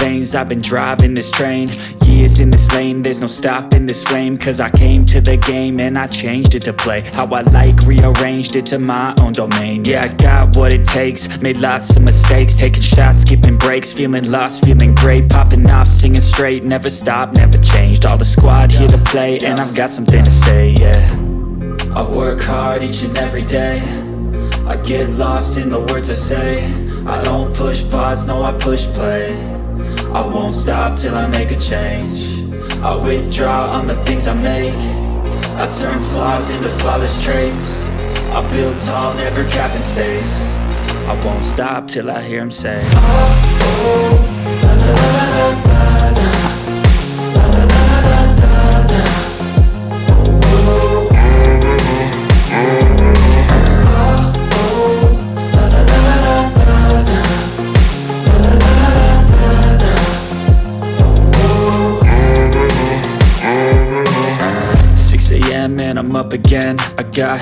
veins, I've been driving this train. Years in this lane, there's no stopping this flame. Cause I came to the game and I changed it to play how I like, rearranged it to my own domain. Yeah, I got what it takes, made lots of mistakes, taking shots, skipping breaks, feeling lost, feeling great, popping off, singing straight, never stopped, never changed. All the squad here to play, and I've got something to say, yeah. I work hard each and every day, I get lost in the words I say. I don't push pause, no, I push play. I won't stop till I make a change. I withdraw on the things I make. I turn flaws into flawless traits. I build tall, never capped in space. I won't stop till I hear him say, oh, oh, la la la la la la, la la la la la la, oh, oh. And I'm up again. I got